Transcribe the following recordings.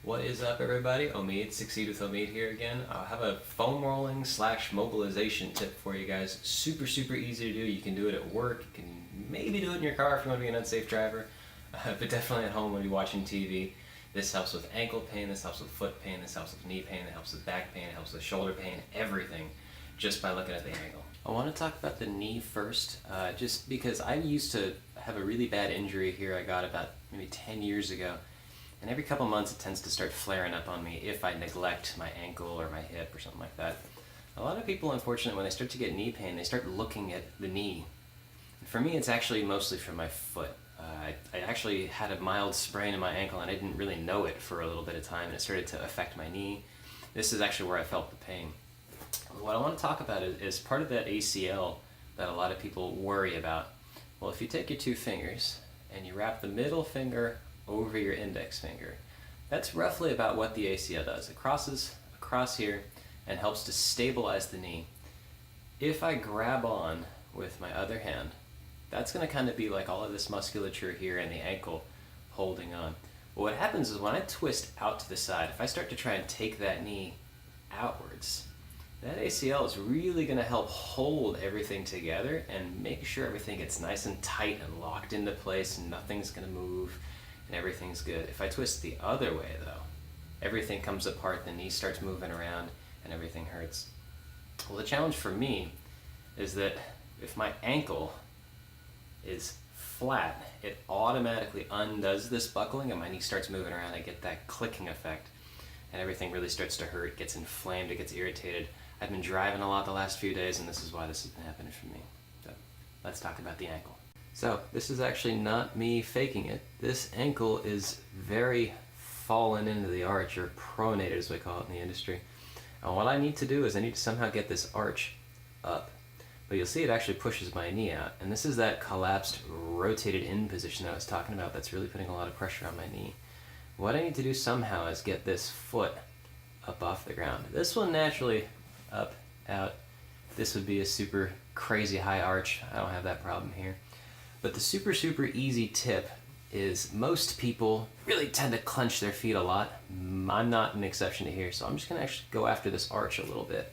What is up, everybody? Omid, Succeed with Omid here again. I have a foam rolling / mobilization tip for you guys. Super easy to do. You can do it at work. You can maybe do it in your car if you want to be an unsafe driver, but definitely at home when you're watching TV. This helps with ankle pain, this helps with foot pain, this helps with knee pain, it helps with back pain, it helps with shoulder pain, everything, just by looking at the angle. I want to talk about the knee first, just because I used to have a really bad injury here I got about maybe 10 years ago. And every couple months it tends to start flaring up on me if I neglect my ankle or my hip or something like that. A lot of people, unfortunately, when they start to get knee pain, they start looking at the knee. For me, it's actually mostly from my foot. I actually had a mild sprain in my ankle and I didn't really know it for a little bit of time, and it started to affect my knee. This is actually where I felt the pain. What I want to talk about is part of that ACL that a lot of people worry about. Well, if you take your two fingers and you wrap the middle finger over your index finger, that's roughly about what the ACL does. It crosses across here and helps to stabilize the knee. If I grab on with my other hand, that's going to kind of be like all of this musculature here in the ankle holding on. Well, what happens is when I twist out to the side, if I start to try and take that knee outwards, that ACL is really going to help hold everything together and make sure everything gets nice and tight and locked into place and nothing's going to move and everything's good. If I twist the other way though, everything comes apart, the knee starts moving around and everything hurts. Well, the challenge for me is that if my ankle is flat, it automatically undoes this buckling and my knee starts moving around. I get that clicking effect and everything really starts to hurt, gets inflamed, it gets irritated. I've been driving a lot the last few days and this is why this has been happening for me. So let's talk about the ankle. So this is actually not me faking it. This ankle is very fallen into the arch, or pronated as we call it in the industry. And what I need to do is I need to somehow get this arch up. But you'll see it actually pushes my knee out. And this is that collapsed, rotated in position that I was talking about that's really putting a lot of pressure on my knee. What I need to do somehow is get this foot up off the ground. This one naturally up, out. This would be a super crazy high arch. I don't have that problem here. But the super easy tip is most people really tend to clench their feet a lot. I'm not an exception to here, so I'm just gonna actually go after this arch a little bit.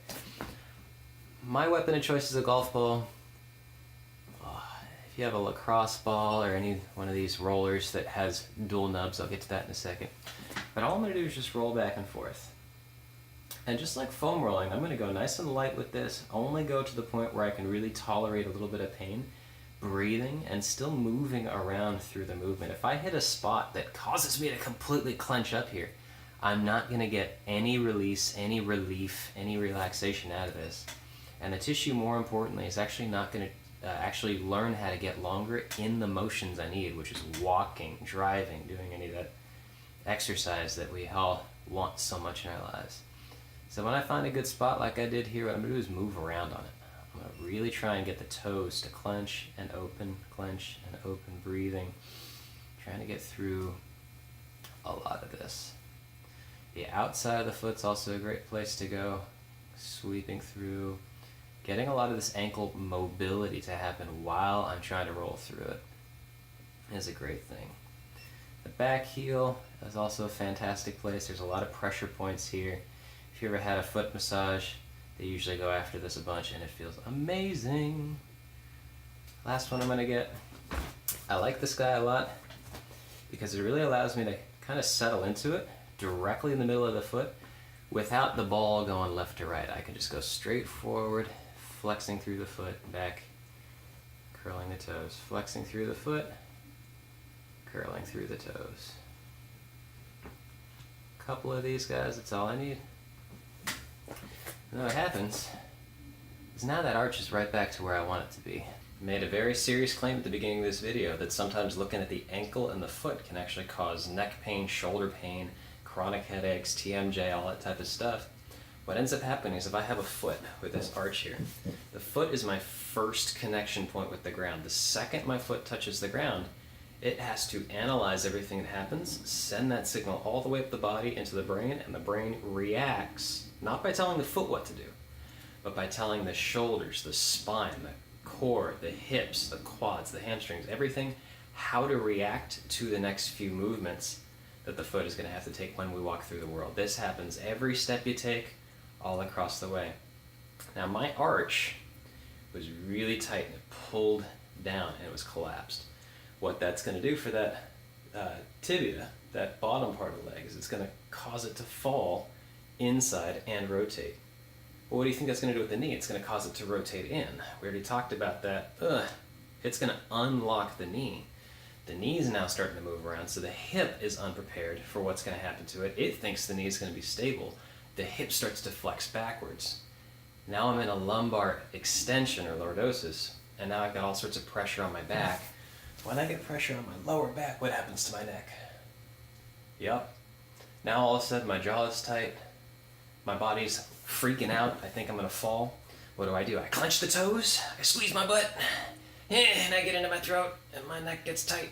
My weapon of choice is a golf ball. If you have a lacrosse ball or any one of these rollers that has dual nubs, I'll get to that in a second. But all I'm gonna do is just roll back and forth. And just like foam rolling, I'm gonna go nice and light with this, only go to the point where I can really tolerate a little bit of pain, breathing and still moving around through the movement. If I hit a spot that causes me to completely clench up here, I'm not gonna get any release, any relief, any relaxation out of this. And the tissue, more importantly, is actually not going to actually learn how to get longer in the motions I need, which is walking, driving, doing any of that exercise that we all want so much in our lives. So when I find a good spot like I did here, what I'm going to do is move around on it. I'm going to really try and get the toes to clench and open, breathing, trying to get through a lot of this. The outside of the foot's also a great place to go, sweeping through. Getting a lot of this ankle mobility to happen while I'm trying to roll through it is a great thing. The back heel is also a fantastic place. There's a lot of pressure points here. If you ever had a foot massage, they usually go after this a bunch and it feels amazing. Last one I'm going to get. I like this guy a lot because it really allows me to kind of settle into it directly in the middle of the foot without the ball going left to right. I can just go straight forward, flexing through the foot, back, curling the toes, flexing through the foot, curling through the toes. A couple of these guys, that's all I need. And what happens is now that arch is right back to where I want it to be. I made a very serious claim at the beginning of this video that sometimes looking at the ankle and the foot can actually cause neck pain, shoulder pain, chronic headaches, TMJ, all that type of stuff. What ends up happening is if I have a foot with this arch here, the foot is my first connection point with the ground. The second my foot touches the ground, it has to analyze everything that happens, send that signal all the way up the body into the brain, and the brain reacts, not by telling the foot what to do, but by telling the shoulders, the spine, the core, the hips, the quads, the hamstrings, everything, how to react to the next few movements that the foot is going to have to take when we walk through the world. This happens every step you take, all across the way. Now my arch was really tight and it pulled down and it was collapsed. What that's going to do for that tibia, that bottom part of the leg, is it's going to cause it to fall inside and rotate. Well, what do you think that's going to do with the knee? It's going to cause it to rotate in. We already talked about that. It's going to unlock the knee. The knee is now starting to move around, so the hip is unprepared for what's going to happen to it. It thinks the knee is going to be stable. The hip starts to flex backwards. Now I'm in a lumbar extension or lordosis, and now I've got all sorts of pressure on my back. When I get pressure on my lower back, what happens to my neck? Yep. Now all of a sudden my jaw is tight, my body's freaking out, I think I'm gonna fall. What do? I clench the toes, I squeeze my butt, and I get into my throat, and my neck gets tight.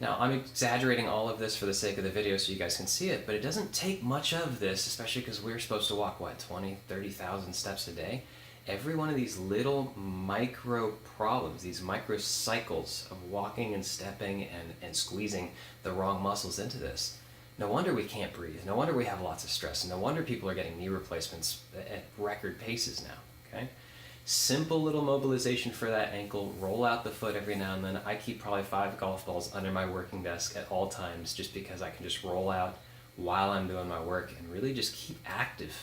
Now I'm exaggerating all of this for the sake of the video so you guys can see it, but it doesn't take much of this, especially because we're supposed to walk, 20, 30,000 steps a day? Every one of these little micro problems, these micro cycles of walking and stepping and squeezing the wrong muscles into this. No wonder we can't breathe. No wonder we have lots of stress. No wonder people are getting knee replacements at record paces now, okay? Simple little mobilization for that ankle. Roll out the foot every now and then. I keep probably 5 golf balls under my working desk at all times just because I can just roll out while I'm doing my work and really just keep active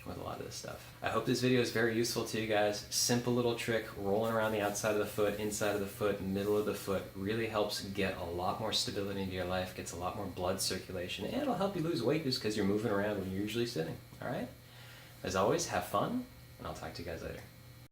with a lot of this stuff. I hope this video is very useful to you guys. Simple little trick, rolling around the outside of the foot, inside of the foot, middle of the foot, really helps get a lot more stability into your life, gets a lot more blood circulation, and it'll help you lose weight just because you're moving around when you're usually sitting, all right? As always, have fun, and I'll talk to you guys later.